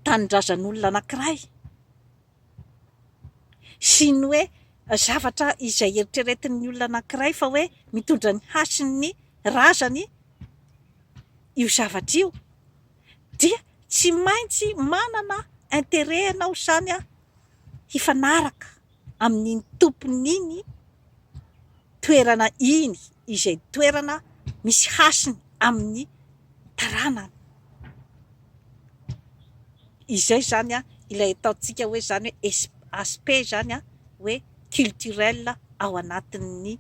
tanindrazan'olona anankiray sy ny hoe zavatra izay eritreretin'ny olona anankiray fa hoe mitondra ny hasiny razany io zavatra io, dia tsy maintsy manana intérêt ianao zany hifanaraka amin'iny tompon'iny toerana iny, izay toerana misy hasiny amin'ny taranany. Izay zany ilay ataontsika hoe zany hoe aspect zany hoe culturel ao anatin'ny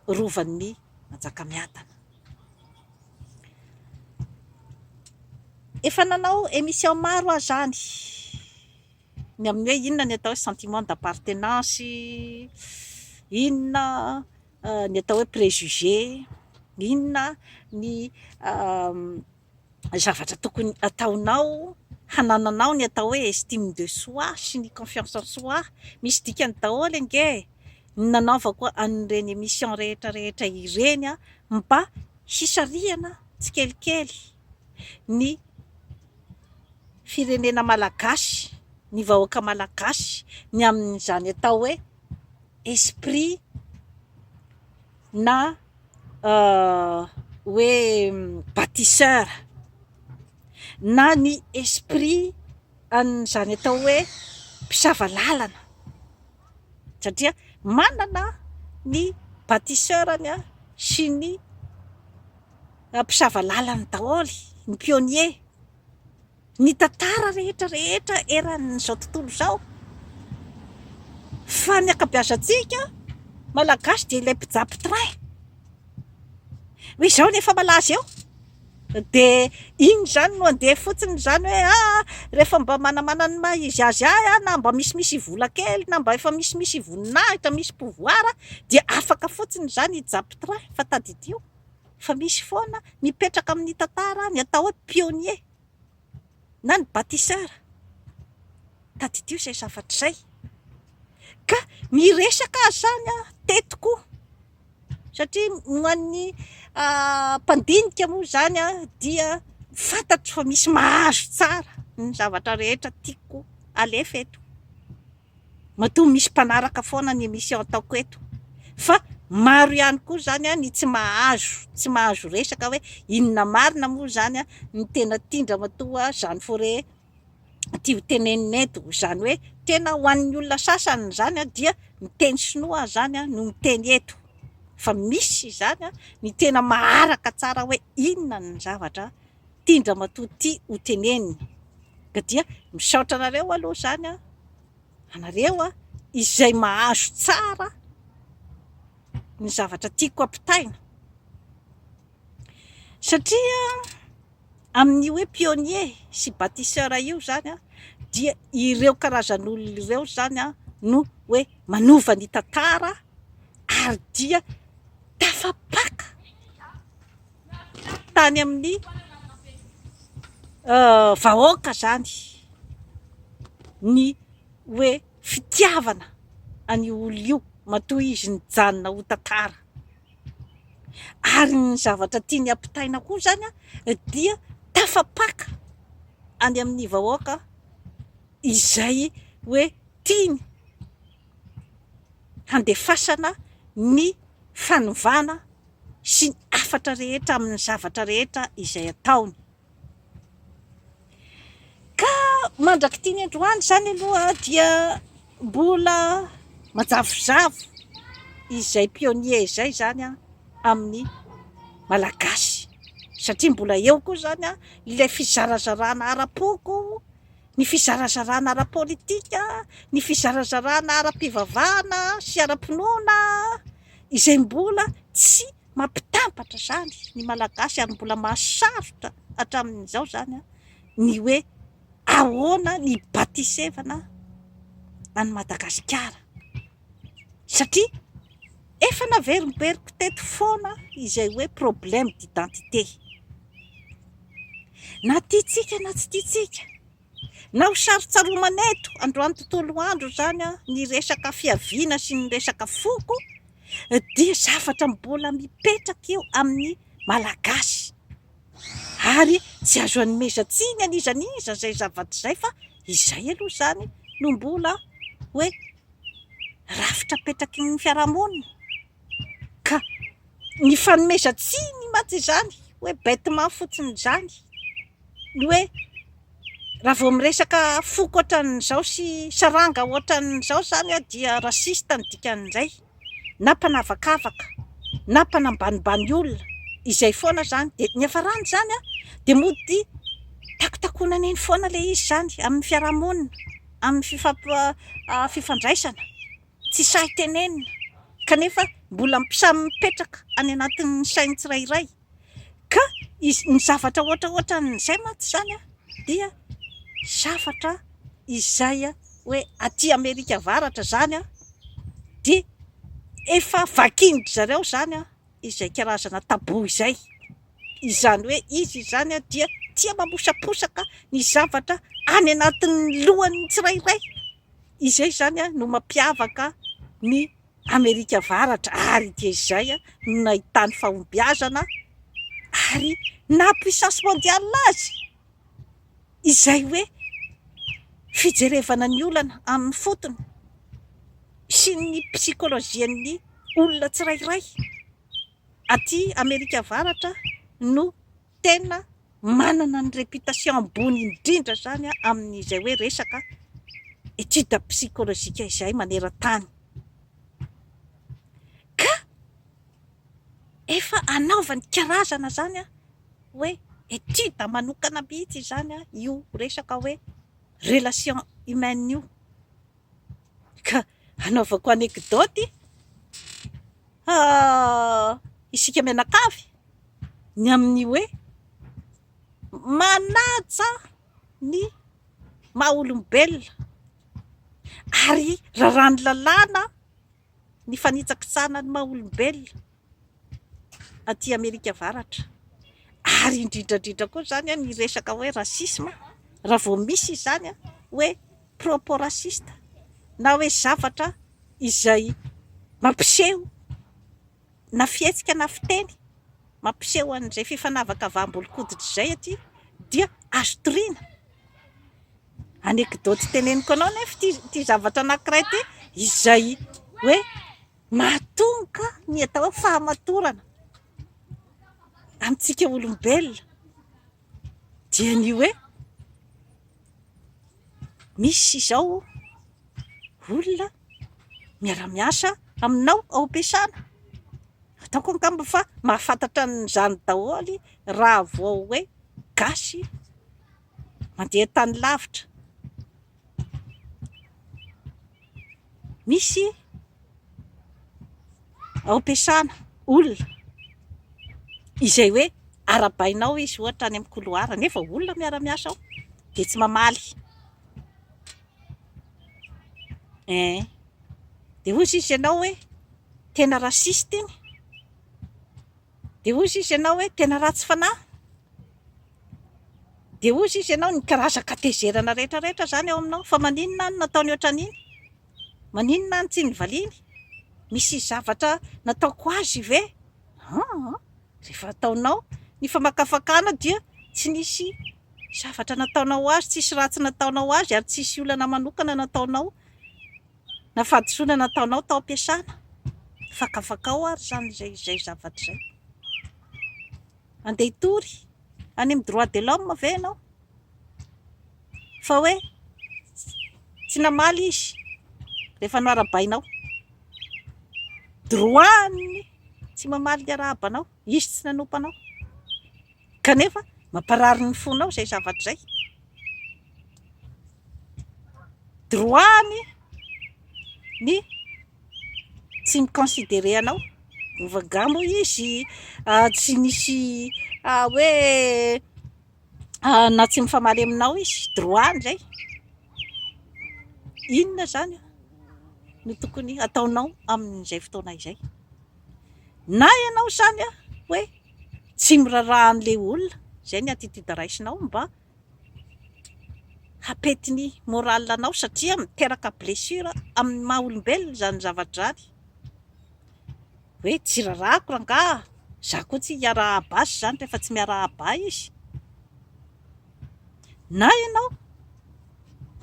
rovan'ny Manjakamiadana. Efa nanao émission maro aho zany, ny amin'ny hoe inona ny atao hoe sentiment d'appartenance, inona ny atao hoe préjugé, inona ny zavatra tokony ataonao hanananao ny atao hoe estime de soi sy ny confiance en soi. Misy dikany daholo ange nanaovako an'ireny émission rehetra ireny mba hisarihana tsikelikely ny firenena malagasy, ny vahoaka malagasy, ny amin'izany atao hoe esprit na hoe bâtisseur, na ny esprit an'izany atao hoe mpisava lalana, satria manana ny bâtisseurany sy ny mpisava lalana daholy, ny pionnier. Ny tantara rehetra eran'izao tontolo izao, fa ny ankabeazantsika malagasy dia ilay mpijaby train. Hoe izao nefa malaza eo, dia iny zany no andeha fotsiny zany hoe rehefa mba manamana ny maha izy azy ahy na mba misimisy vola kely, na mba efa misimisy voninahitra, misy pouvoir, dia afaka fotsiny zany hijaby train. Fa tadidio fa misy foana mipetraka amin'ny tantara ny atao hoe pionnier na ny bâtisseur. Tadidio izay zavatra izay, ka miresaka zany tetiko, satria ho an'ny mpandinika moa zany dia fantatro fa misy mahazo tsara ny zavatra rehetra tiako alefa eto. Matoa misy mpanaraka foana ny émission ataoko eto, fa maro ihany koa zany ny tsy mahazo resaka hoe inona marina moa zany ny tena tindra matoa zany foré tia teneneto, zany hoe tena ho an'ny olona sasany zany dia miteny sinoa zany no miteny eto, fa misy zany ny tena maharaka tsara hoe inona ny zavatra tindra matoa tia ho tenenina. Ka dia misaotra anareo aloha zany anareo izay mahazo tsara ny zavatra tiako ampitaina, satria amin'ny hoe pionnier sy bâtisseur io zany dia ireo karazan'olona ireo zany no hoe manova ny tantara, ary dia tafapaka tany amin'ny vahoaka zany ny hoe fitiavana any olo io matoa izy nijanona ho tantara. Ary ny zavatra tiany ampitaina koa zany dia tafapaka any amin'ny vahoaka izay hoe tiany handefasana ny fanovana sy ny afatra rehetra amin'ny zavatra rehetra izay ataony. Ka mandraky tiany androany zany aloha dia mbola majavozavo izay pionnier izay zany amin'ny malagasy, satria mbola eo koa zany ilay fizarazarana ara-poko, ny fizarazarana ara-politika, ny fizarazarana ara-pivavahana sy ara-pinoana, izay mbola tsy mampitambatra zany ny malagasy, ary mbola mahasarotra hatramin'izao zany ny hoe ahoana ny batisevana any Madagasikara, satria efa naverimberiko teto foana izay hoe problème d'identité. Na tiatsika na tsy tiatsika, na ho sarotsaroana eto androany tontolo andro zany ny resaka fiaviana sy ny resaka foko, dia zavatra mbola mipetraka eo amin'ny malagasy. ary tsy azo anymezatsiny anizaniza zay zavatra zay fa izay aloha zany no mbola hoe rafitra petraky ny fiarahamonina ka ny fanomezantsiny matsy zany hoe bêtement fotsiny zany ny hoe raha vao miresaka foko ohatran'izao sy saranga ohatran'izao zany a dia rasista ny dikan'izay na mpanavakavaka na mpanambanimbany olona izay foana zany de ny hafarany zany a de mody takotakonana eny foana le izy zany amin'ny fiarahamonina amin'ny fifandraisana tsy sahy tenenina kanefa mbola samy mipetraka any anatin'ny sainy tsirairay ka ny zavatra ohatraohatran'izay matsy zany a dia zavatra izay a hoe aty Amerika Avaratra zany a de efa vakinidry zareo zany a izay karazana tabo izay izany hoe izy zany a dia tia mamosaposaka ny zavatra any anatin'ny lohan'ny tsirairay izay zany a no mampiavaka ny Amerika Avaratra ary dia izay a no nahitany fahombiazana ary na puissance mondiale azy izay hoe fijerevana ny olana amin'ny fotony sy ny psikolojian'ny olona tsirairay aty Amerika Avaratra no tena manana ny réputation ambony indrindra zany a amin'izay hoe resaka étude psychologique izay maneran-tany ka efa anaovany karazana zany a hoe étude manokana mihitsy zany a io resaka hoe relation humaine io ka anaovako anekdoty isika menakavy ny amin'ny hoe manaja ny maha-olombelona ary raha ny lalàna ny fanitsakitsana ny maha-olombelona aty Amerika Avaratra ary indrindrandrindra koa zany a ny resaka hoe rasisma raha vao misy zany a hoe propos rasista na hoe zavatra izay mampiseho na fihetsika na fiteny mampiseho an'izay fifanavaka avaham-bolokoditra izay aty dia azo toriana. Anekdoty teneniko anao nefa ty zavatra anankiray ty izay hoe mahatonga ny atao hoe fahamatorana amintsika olombelona dia ny hoe misy izao olona miara-miasa aminao ao am-piasana ataoko angamba fa mahafantatra n'izany daholy raha vao hoe gasy mandeha tany lavitra. Misy ao am-piasana olona izay hoe arabainao izy ohatra any amin'ny couloir nefa olona miara-miasa ao de tsy mamaly de ozy izy ianao hoe tena rasista iny de ozy izy ianao hoe tena ratsy fanahy de ozy izy ianao ny karaza katezerana rehetrarehetra zany ao aminao fa maninona any nataony ohatran'iny maninona any tsy nivaliany misy zavatra nataoko azy ve rehefa ataonao ny famakafakana dia tsy nisy zavatra nataonao azy tsisy ratsy nataonao azy ary tsisy olana manokana nataonao na fahadisoana nataonao tao am-piasana fakafakao ary zany zay zavatra zay andeha hitory any amin'ny droit de l'homme ve ianao fa hoe tsy namaly izy rehefa no arabainao droany tsy mamaly ny arahabanao izy tsy nanompanao kanefa mamparary ny fonao zay zavatra zay droany ny tsy miconsidere anao ovangamo izy tsy nisy hoe na tsy mifamaly aminao izy droany zay inona zany no tokony ataonao amin'izay fotoana izay na ianao zany a hoe tsy miraraha an'le olona zay ny attitude raisinao mba hapety ny moral anao satria miteraka blessure amin'ny maha olombelona zany zavatra zany hoe tsy rarahako rangaha za koa tsy hiara-haba azy zany rehefa tsy miara-haba izy. Na ianao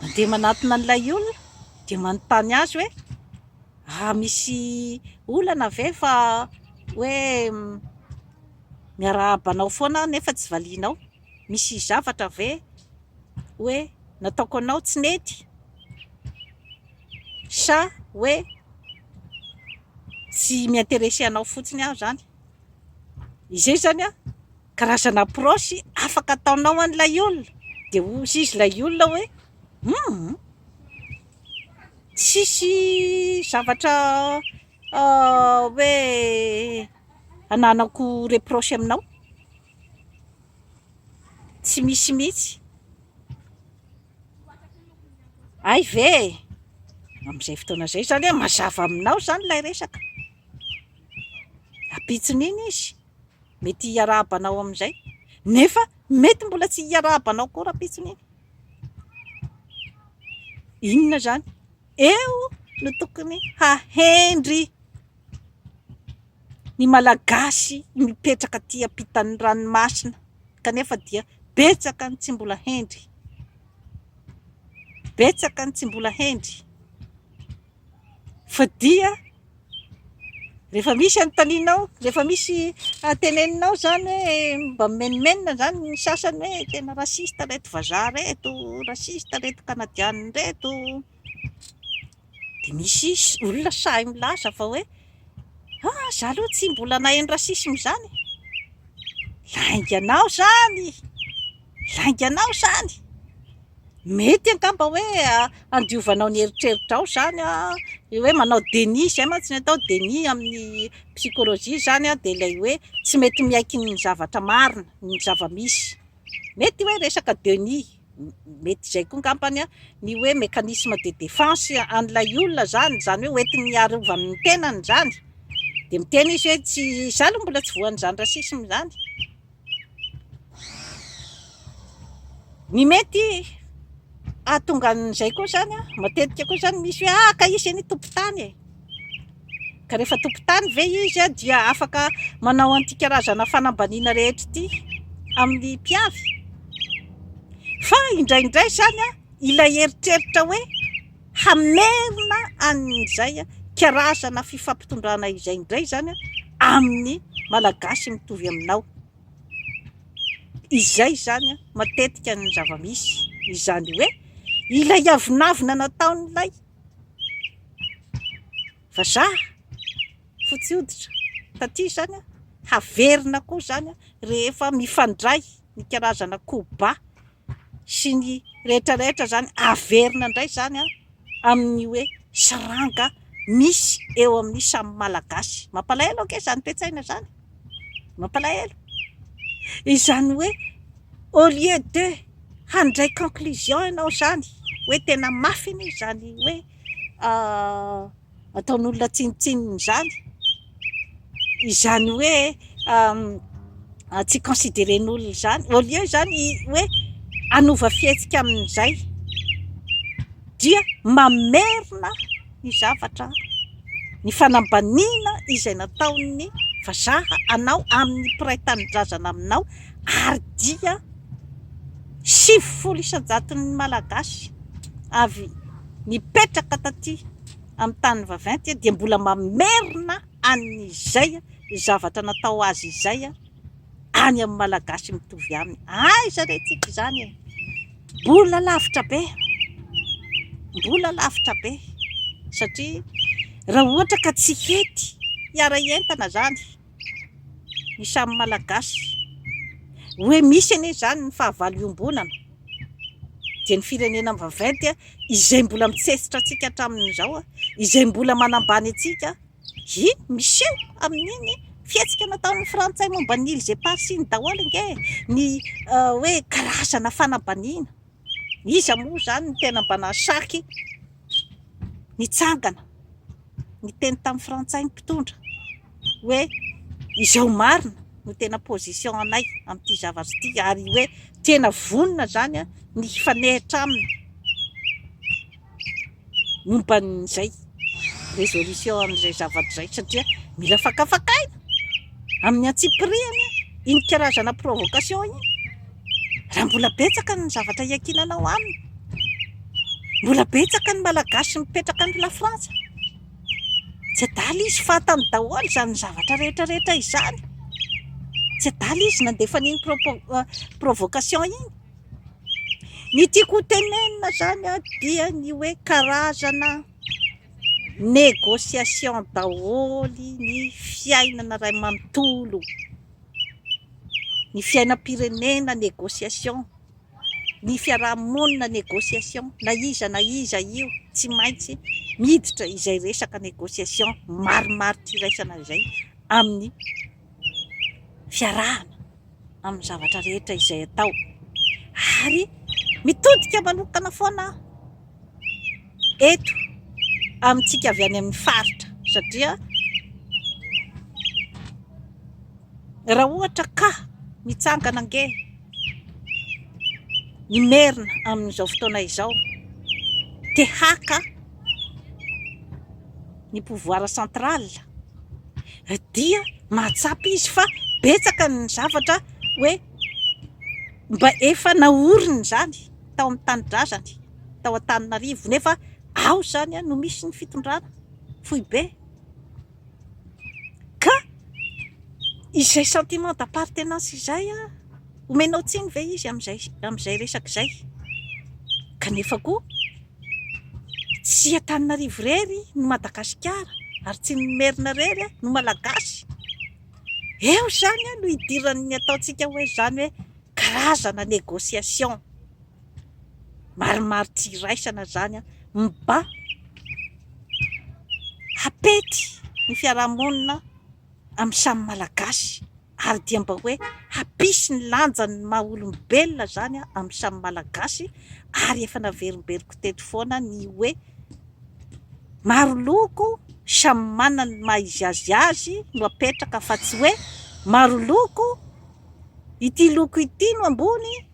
mandeha manatona an'ilay olona dia manontany azy hoe misy olana ve fa hoe miara-habanao foana nefa tsy valianao, misy zavatra ve hoe nataoko anao tsy nety, sa hoe tsy miinteresé anao fotsiny aho zany. Izay zany karazana approche afaka ataonao an'ilay olona, dia hozy izy ilay olona hoe tsisy zavatra hoe ananako reproche aminao, tsy misy mihitsy. Ay ve amin'izay fotoana izay zany mazava aminao zany ilay resaka, apitsiny iny izy, mety hiara-habanao amin'izay, nefa mety mbola tsy hiara-habanao koa raha apitsiny iny. Inona zany? Eo no tokony hahendry ny Malagasy mipetraka aty ampitan'ny ranomasina, kanefa dia betsaka ny tsy mbola hendry, betsaka ny tsy mbola hendry. Fa dia rehefa misy anontanianao, rehefa misy teneninao zany hoe mba menimenina zany ny sasany hoe tena rasista reto vazaha reto, rasista reto kanadiana reto, dia misy olona sahy milaza fa hoe za aloha tsy mbola naheno rasisma zany. Lainganao zany, lainganao zany. Mety angamba hoe andiovanao ny eritreritrao zany hoe manao déni, izay mantsy ny atao déni amin'ny psychologie zany dia ilay hoe tsy mety miaiky ny zavatra marina, ny zava-misy. Mety hoe resaka déni, mety izay koa ngambany ny hoe mécanisme de défense an'ilay olona zany, zany hoe hoentiny miarova amin'ny tenany zany, dia miteny izy hoe tsy za aloha mbola tsy voan'izany rasisma zany. Ny mety ahatonga an'izay koa zany matetika koa zany misy hoe ka izy any tompon-tany ka rehefa tompon-tany ve izy dia afaka manao an'ity karazana fanambaniana rehetra ity amin'ny mpiavy. Fa indraindray zany ilay eritreritra hoe hamerina an'izay karazana fifampitondrana izay indray zany amin'ny Malagasy mitovy aminao. Izay zany matetika ny zava-misy, izany hoe ilay avinavina nataon'ilay vazaha fotsy hoditra taty zany haverina koa zany rehefa mifandray ny karazana koba sy ny rehetrarehetra zany averina indray zany amin'ny hoe saranga misy eo amin'ny samy Malagasy. Mampalahelo ake zany petsaina zany, mampalahelo. Izany hoe au lieu de handray conclusion ianao zany hoe tena mafy iny zany hoe ataon'olona tsinitsininy zany, izany hoe tsy considéren'olona zany, au lieu zany hoe anova fihetsika amin'izay dia mamerina ny zavatra, ny fanambaniana izay nataon'ny vazaha anao amin'ny mpiray tanindrazana aminao, ary dia 90% Malagasy avy nipetraka taty amin'ny tany vaventy dia mbola mamerina an'izay zavatra natao azy izay any amin'ny Malagasy mitovy aminy. Aiza retsika izany mbola lavitra be, mbola lavitra be, satria raha ohatra ka tsy hety hiara entana zany ny samy Malagasy, hoe misy anie zany ny fahavalo iombonana, dia ny firenena vaventy izay mbola mitsesitra antsika hatramin'izao, izay mbola manambany antsika, misy eo amin'iny fihetsika nataon'ny frantsay momba ny îles et parsi ny daholo nge, ny hoe karazana fanambaniana. Iza moa zany ny tena mba nasaky nitsangana ny teny tamin'ny frantsay ny mpitondra hoe izao marina no tena position anay amin'ity zavatra ity, ary hoe tena vonona zany ny fanehitra aminy momban'izay résolution amin'izay zavatra izay, satria mila fakafakaina amin'ny antsipiriany iny karazana provocation iny, raha mbola betsaka ny zavatra iakinanao aminy, mbola betsaka ny malagasy mipetraka ny lafrantsa, tsy adala izy fatany daholo izany zavatra rehetrarehetra izany, tsy adala izy nandefa n'iny provocation iny. Ny tiako tenenina zany dia ny hoe karazana négociation daholy ny fiainana ray manontolo, ny fiainam-pirenena négociation, ny fiarahamonina négociation, na iza io tsy maintsy miditra izay resaka négociation maromaro tiraisana izay amin'ny fiarahana amin'ny zavatra rehetra izay atao. Ary mitodika manokana foana eto amintsika avy any amin'ny faritra, satria raha ohatra ka mitsangana ange ny merina amin'izao fotoana izao te haka ny pouvoir central, dia mahatsapy izy fa betsaka ny zavatra hoe mba efa naoriny zany tao amin'ny tanindrazany, tao Antananarivo, nefa ao zany no misy ny fitondrana fohy be. Ka izay sentiment d'appartenance izay omenao tsiny ve izy amin'izay resaka izay? Kanefa koa tsy Antananarivo rery no Madagasikara, ary tsy ny merina rery no malagasy. Eo zany no idiran'ny ataontsika hoe zany hoe karazana négociation maromaro tiraisana zany mba hapety ny fiarahamonina amin'ny samy malagasy, ary dia mba hoe hapisy ny lanjany maha-olombelona zany amin'ny samy malagasy. Ary efa naverimberiko teto foana ny hoe maro loko samy manana ny maha izy azy no apetraka, fa tsy hoe maro loko, ity loko ity no ambony,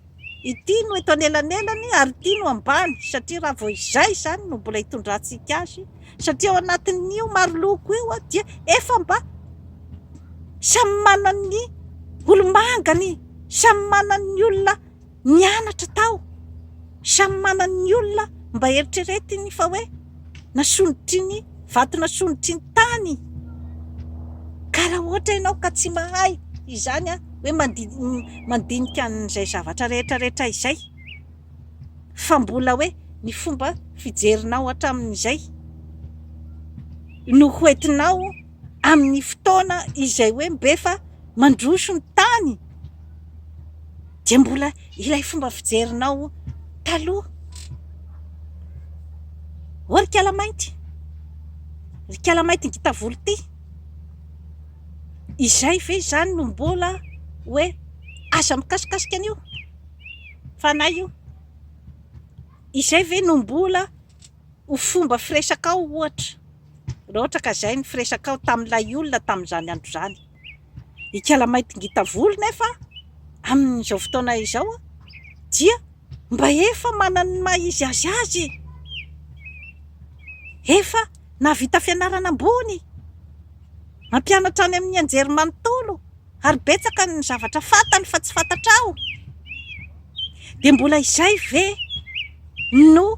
ity no eto anelanelany, ary ity no ambany. Satria raha vao izay zany no mbola hitondrantsika azy, satria ao anatin'io maro loko io dia efa mba samy manana ny olomangany, samy manana ny olona mianatra tao, samy manana ny olona mba eritreretiny fa hoe nasondritry ny vato, nasondritry ny tany. Ka raha ohatra ianao ka tsy mahay izany hoe mandinika an'izay zavatra rehetrarehetra izay, fa mbola hoe ny fomba fijerinao hatramin'izay no hoentinao amin'ny fotoana izay hoe mbefa mandroso ny tany, dia mbola ilay fomba fijerinao taloha. Rikala mainty ny gitavolo ty, izay ve zany no mbola hoe aza mikasikasika an'io fanahy io? Izay ve no mbola ho fomba firesakao ohatra, raha ohatra ka zay ny firesakao tamin'ilay olona tamin'izany andro zany? Ikala mainty ny gitavolo nefa amin'izao fotoana izao dia mba efa manana ny maha izy azy, efa navita fianarana ambony, mampianatra any amin'ny anjery manontolo, ary betsaka ny zavatra fantany fa tsy fantatrao. Dia mbola izay ve no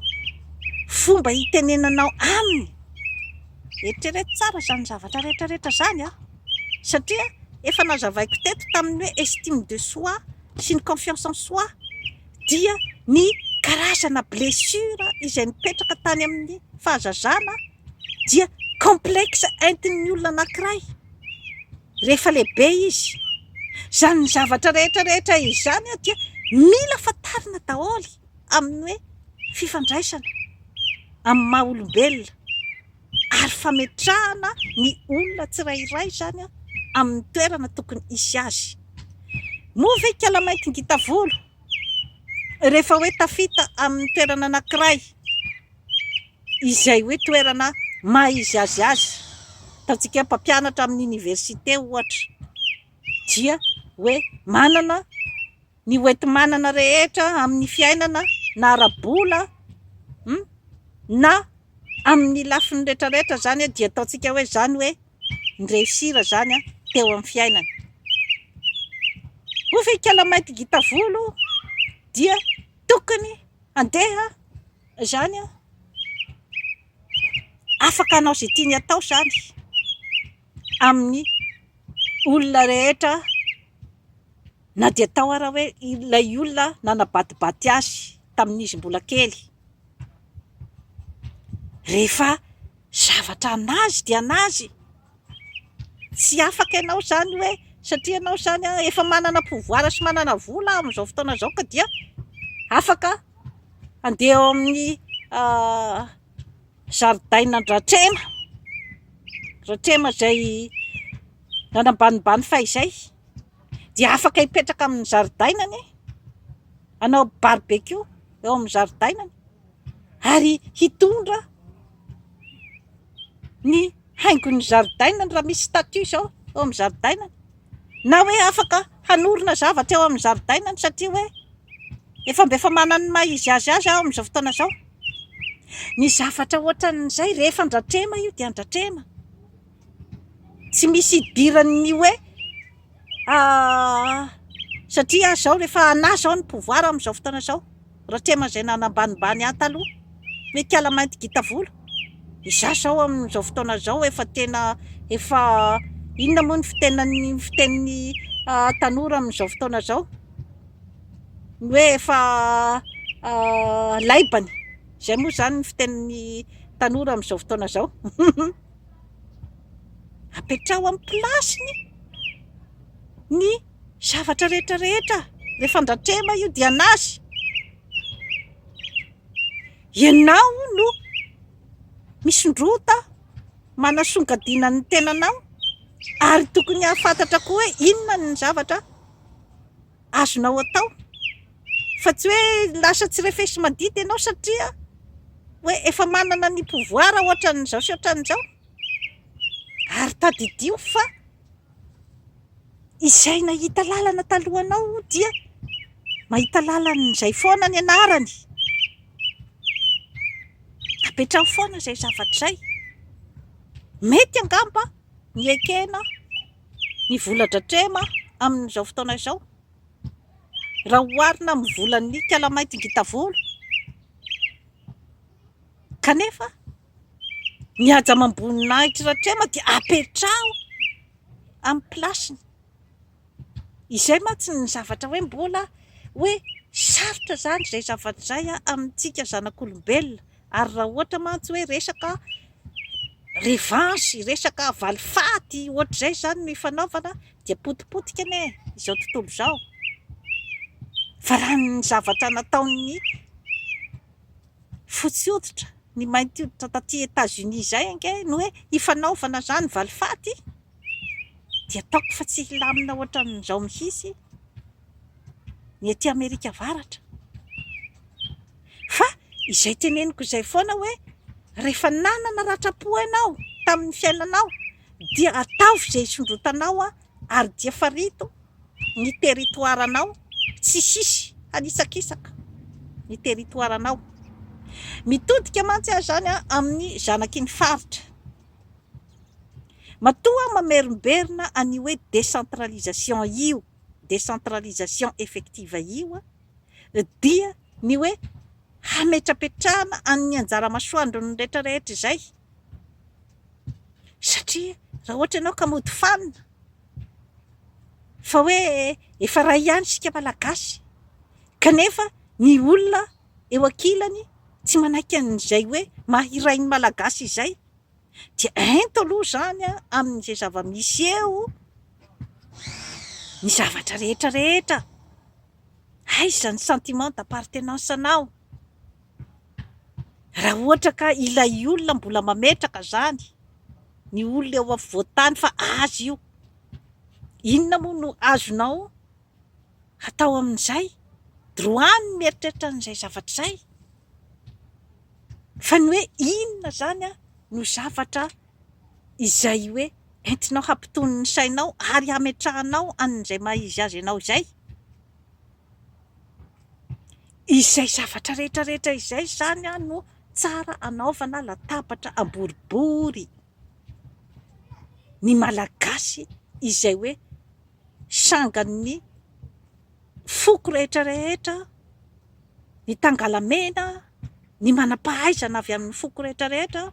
fomba hitenenanao aminy? Eritrereto tsara zany zavatra rehetrarehetra zany satria efa nazavaiko teto tamin'ny hoe estime de soi sy ny confiance en soi, dia ny karazana blessure izay mipetraka tany amin'ny fahazazana dia complexe entin'ny olona anankiray. Rehefa lehibe izy, zany zavatra rehetrarehetra izany dia mila fantarina daholo amin'ny hoe fifandraisana amin'ny maha olombelona, ary fametrahana ny olona tsirairay zany amin'ny toerana tokony hisy azy. Moa ve kala mainty ny gitavolo rehefa hoe tafita amin'ny toerana anankiray izay hoe toerana maha izy azy, ataontsika mpampianatra amin'ny université ohatra, dia hoe manana ny hoenti-manana rehetra amin'ny fiainana na ara-bola na amin'ny lafiny rehetrarehetra zany dia ataontsika hoe zany hoe ny réussir zany teo amin'ny fiainana. ho feikala mainty gita volo dia tokony andeha zany a afaka anao zay tiany atao zany amin'ny olona rehetra, na dia atao ara hoe ilay olona nanabatibaty azy tamin'izy mbola kely. Rehefa zavatra anazy dia anazy, tsy afaka ianao zany hoe satria ianao zany efa manana pouvoir sy manana vola amin'izao fotoana izao ka dia afaka andeha eo amin'ny zaridainandratrema, ratrema izay nanambanimbany fahizay, dia afaka hipetraka amin'ny zaridainany, anao barbecue eo amin'ny zaridainany ary hitondra ny haingon'ny zaridainany raha misy statut izao eo amin'ny zaridainany, na hoe afaka hanorina zavatra eo amin'ny zaridainany satria hoe efa manana maha izy azy ao amin'izao fotoana izao. Ny zavatra ohatran'izay rehefa andratrema io dia andratrema, tsy misy idiran'ny hoe satria zao rehefa anazy zao ny pouvoir amin'izao fotoana izao, ratrema izay nanambanimbany ahy taloha hoe kiala mainty gita volo, izaho zao amin'izao fotoana izao efa tena efa inona moa ny fitenin'ny tanora amin'izao fotoana izao, ny hoe efa laibany, izay moa zany ny fitenin'ny tanora amin'izao fotoana izao. Apetraho amin'ny plasiny ny zavatra rehetrarehetra rehefa andratrema io dia anazy, ianao no misondrota manasongadina ny tenanao ary tokony hahafantatra koa hoe inona ny zavatra azonao atao, fa tsy hoe lasa tsy refesy madity ianao satria hoe efa manana ny pouvoir ohatran'izao sy ohatran'izao. Ary tadidio fa izay nahita lalana talohanao dia mahita lalana foana ny anarany, apetraho foana izay zavatra izay. Mety angamba ny ekena ny vola-dratrema amin'izao fotoana izao raha oharina amin'ny volan'ny kiala mainty gita volo, kanefa ny aja mamboninahitra ratrema dia apetraho amin'ny plasiny. Izay mantsy ny zavatra hoe mbola hoe sarotra zany izay zavatra izay amintsika zanak'olombelona, ary raha ohatra mantsy hoe resaka revansy, resaka valifaty ohatr'izay zany ny fanaovana dia potipotika ane izao tontolo izao. Fa raha ny zavatra nataon'ny fotsy hoditra, ny mainty hoditra taty États-Unis izay ange no hoe hifanaovana zany valifaty, dia ataoko fa tsy hilamina ohatran'izao mihitsy ny aty Amerika Avaratra. Fa izay teneniko izay foana hoe rehefa nanana ratra-po ianao tamin'ny fiainanao dia ataovy izay hisondrotanao ary dia farito ny teritoaranao, tsy sisy hanisakisaka ny teritoaranao. Mitodika mantsy aho zany amin'ny zanaky ny faritra, matoa mamerimberina any hoe décentralisation io, décentralisation effective io dia ny hoe hametrapetrahana amin'ny anjara masoandro ny rehetrarehetra izay. Satria raha ohatra ianao ka mody fanina fa hoe efa ray ihany sika malagasy, kanefa ny olona eo ankilany tsy manaiky an'izay hoe mahiray ny malagasy izay, dia ento aloha zany amin'izay zava-misy eo ny zavatra rehetrarehetra. Aiza ny sentiment d'appartenance anao raha ohatra ka ilay olona mbola mametraka zany, ny olona eo afovoantany fa azy io, inona moa no azonao atao amin'izay? Droany mieritreritra an'izay zavatra izay, fa ny hoe inona zany no zavatra izay hoe entinao hampitony ny sainao ary hametrahanao an'izay maha-izy azy ianao izay. Izay zavatra rehetrarehetra izay zany no tsara anaovana latabatra amboribory. Ny malagasy izay hoe sangan'ny foko rehetrarehetra, ny tangalamena, ny manam-pahaizana avy amin'ny foko rehetrarehetra,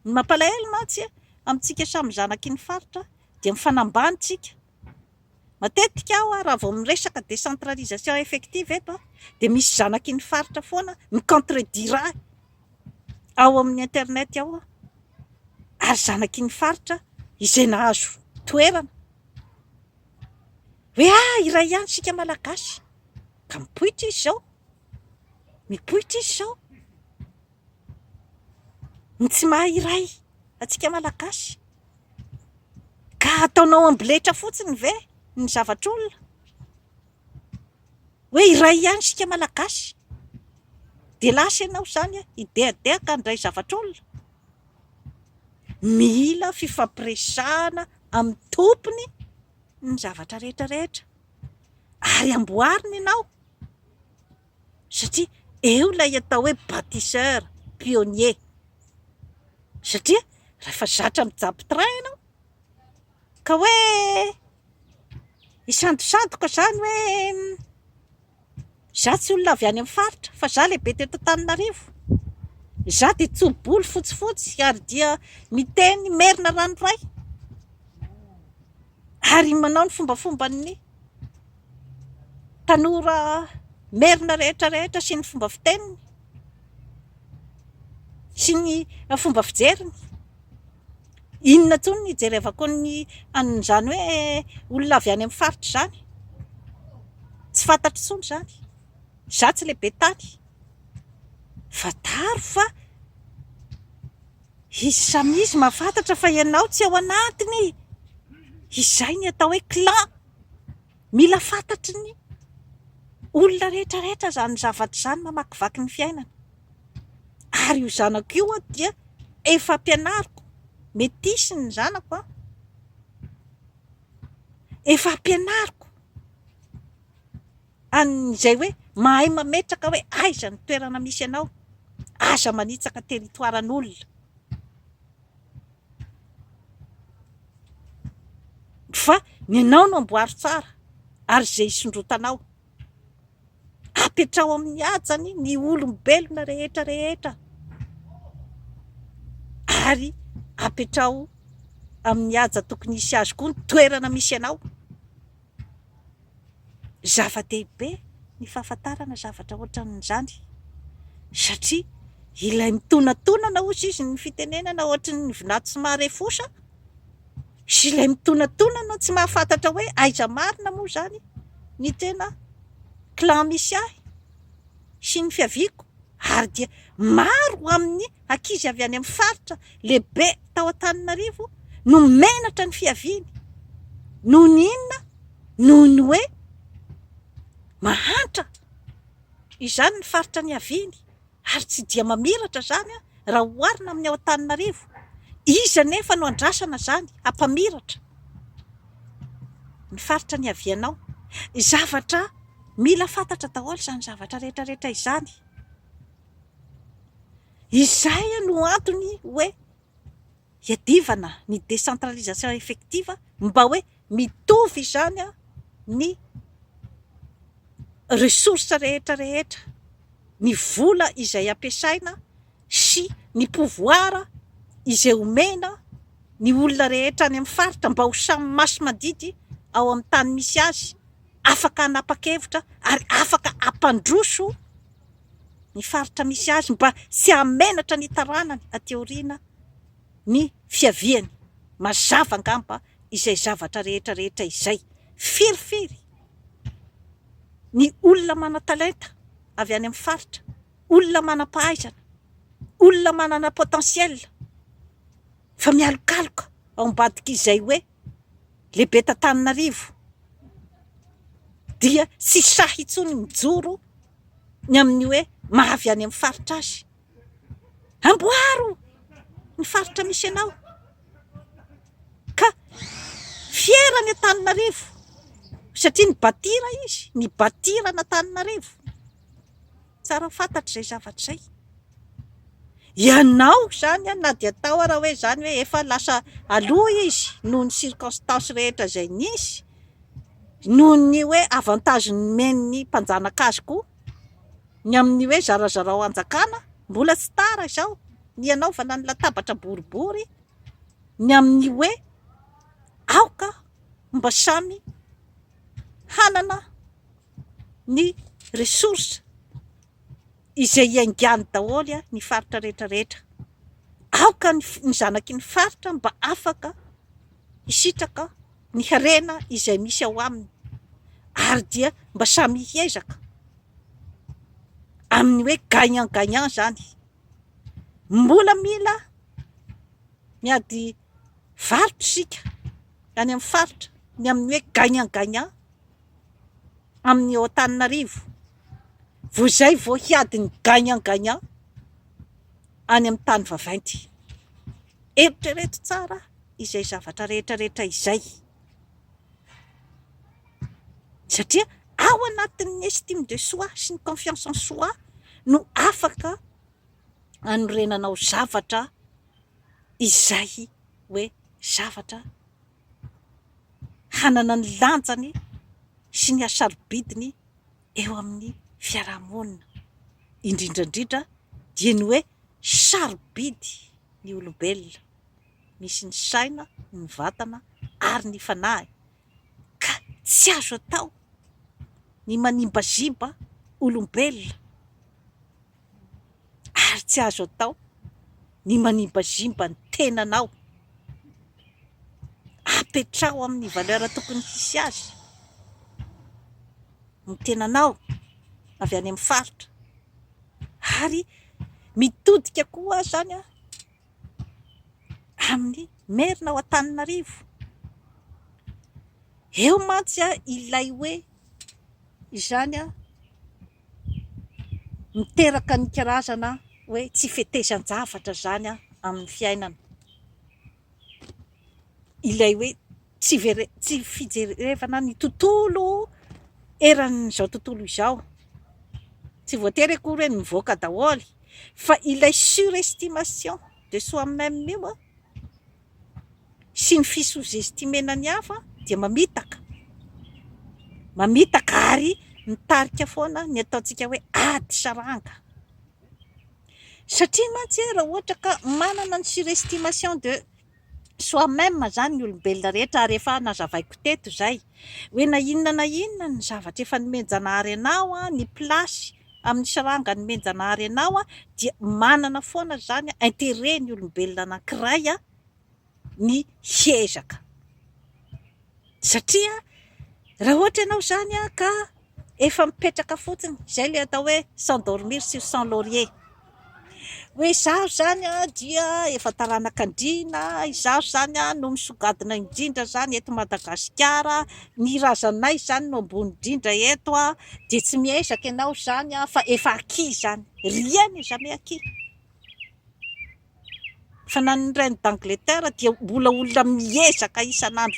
ny mampalahelo mantsy amintsika samy zanaky ny faritra dia mifanambanitsika. Matetika aho raha vao miresaka décentralisation effective eto dia misy zanaky ny faritra foana mi-contredira ao amin'ny internet ao ary zanaky ny faritra izay nahazo toerana hoe iray ihany sika malagasy, ka mipoitra izy zao, mipoitra izy zao, ny tsy mahay iray atsika malagasy, ka ataonao ambiletra fotsiny ve ny zavatr'olona hoe iray ihany sika malagasy, dia lasa ianao zany ideadehaka andray zavatr'olona. Mila fifampiresahana amin'ny tompony ny zavatra rehetrarehetra ary amboarina ianao, satria eo ilay atao hoe bâtisseur pionnier. Satria rehefa zatra mijabo train ianao ka hoe isandosandoka zany hoe za tsy olona avy any amin'ny faritra fa za lehibe teto Antananarivo, za dia tso-bolo fotsifotsy ary dia miteny merina ranoray ary manao ny fombafomban'ny tanora merina rehetrarehetra sy ny fomba fiteniny sy ny fomba fijeriny. Inona tsony ny jerevako ny an'izany hoe olona avy any amin'ny faritra zany? Tsy fantatro tsony zany, za tsy lehibe tany, fataro fa izy samy izy mahafantatra fa ianao tsy ao anatiny. Izay ny atao hoe clan. Mila fantatry ny olona rehetrarehetra zany zavatra zany mamakivaky ny fiainana. Ary io zanako io dia efa ampianariko, metisy ny zanako efa ampianariko an'izay hoe mahay mametraka hoe aiza ny toerana misy anao, aza manitsaka teritoaran'olona. Fa ny anao no amboary tsara ary izay isondrotanao, apetrao amin'ny ajany ny olombelona rehetrarehetra ary apetrao amin'ny aja tokony hisy azy koa ny toerana misy anao. Zava-dehibe ny fahafantarana zavatra ohatran'izany, satria ilay mitonantonana ozy izy ny fitenenana ohatran'ny vinaty sy maharefosa, sy ilay mitonantonana tsy mahafantatra hoe aiza marina moa zany ny tena clan misy ahy sy ny fiaviako. Ary dia maro amin'ny ankizy avy any amin'ny faritra lehibe tao Antananarivo no menatra ny fiaviany noho ny inona, noho ny hoe mahantra izany ny faritra ny haviany ary tsy dia mamiratra zany raha oharina amin'ny ao Antananarivo. Iza nefa no andrasana zany hampamiratra ny faritra ny havianao. Zavatra mila fantatra daholo zany zavatra rehetrarehetra izany. Izay no antony hoe hiadivana ny décentralisation effective mba hoe mitovy izany ny resource rehetrarehetra, ny vola izay ampiasaina sy ny pouvoir izay omena ny olona rehetra any amin'ny faritra mba ho samy maso madidy ao amin'ny tany misy azy, afaka hanapa-kevitra ary afaka hampandroso ny faritra misy azy mba tsy hamenatra ny taranany aty aoriana ny fiaviany. Mazava angamba izay zavatra rehetrarehetra izay. Firifiry ny olona mana-talenta avy any amin'ny faritra, olona manam-pahaizana, olona manana potentiel fa mialokaloka ao ambadika izay hoe lehibe Antananarivo dia tsy sahy intsony mijoro ny amin'ny hoe mahavy any amin'ny faritra azy. Amboaro ny faritra misy anao ka fiera ny Antananarivo satria ny batira izy, ny batira n'Antananarivo. Tsara fantatr' izay zavatra izay. Ianao zany na dia atao raha hoe zany hoe efa lasa aloha izy noho ny circonstance rehetra izay nisy noho ny hoe avantage men'ny mpanjanaka azy koa ny amin'ny hoe zarazarao anjakana mbola tsy tara izao ny anaovana ny latabatra boribory ny amin'ny hoe aoka mba samy hanana ny resource izay iaingany daholo ny faritra rehetrarehetra. Aoka ny zanaky ny faritra mba afaka hisitraka ny harena izay misy ao aminy ary dia mba samy hiezaka amin'ny hoe gagnant-gagnant zany. Mbola mila miady varotra isika any amin'ny faritra ny amin'ny hoe gagnant-gagnant amin'ny Antananarivo vao izay vao hiady ny gagnant-gagnant any amin'ny tany vaventy. Eritrereto tsara izay zavatra rehetrarehetra izay satria ao anatin'ny estime de soi sy ny confiance en soi no afaka anorenanao zavatra izay hoe zavatra hanana ny lanjany sy ny hasarobidiny eo amin'ny fiarahamonina, indrindrandrindra dia ny hoe sarobidy ny olombelona, misy ny saina, ny vatana ary ny fanahy, ka tsy azo atao ny manimbazimba olombelona ary tsy azo atao ny manimbazimba ny tenanao. Apetrao amin'ny valeur tokony hisy azy ny tenanao avy any amin'ny faritra ary mitodika koa zany amin'ny merina ao Antananarivo. Eo mantsy ilay hoe izany miteraka ny karazana hoe tsy fitezan-javatra zany amin'ny fiainana, ilay hoe tsy fijerevana ny tontolo eran'izao tontolo izao, tsy voatery akory hoe mivoaka daholy fa ilay surestimation de soi-même io sy ny fisous-estimena ny hafa dia mamitaka ary mitarika foana ny ataontsika hoe ady saranga. Satria mantsy raha ohatra ka manana ny surestimation de soi-même zany ny olombelona rehetra ary efa nazavaiko teto izay hoe na inona ny zavatra efa nomenjanahary anao ny plasy amin'ny saranga nomenjanahary anao dia manana foana zany intérêt ny olombelona anankiray ny hiezaka. Satria raha ohatra ianao zany ka efa mipetraka fotsiny izay le atao hoe s'endormir sur son laurier, hoe izaho zany dia efa taranak'andriana, izaho zany no misogadina indrindra zany eto Madagasikara, ny razanay zany no ambony indrindra eto dia tsy miezaka ianao zany fa efa acquis zany. Rien n'est jamais acquis. Fa na ny reine d'Angleterre dia mbola olona miezaka isan'andro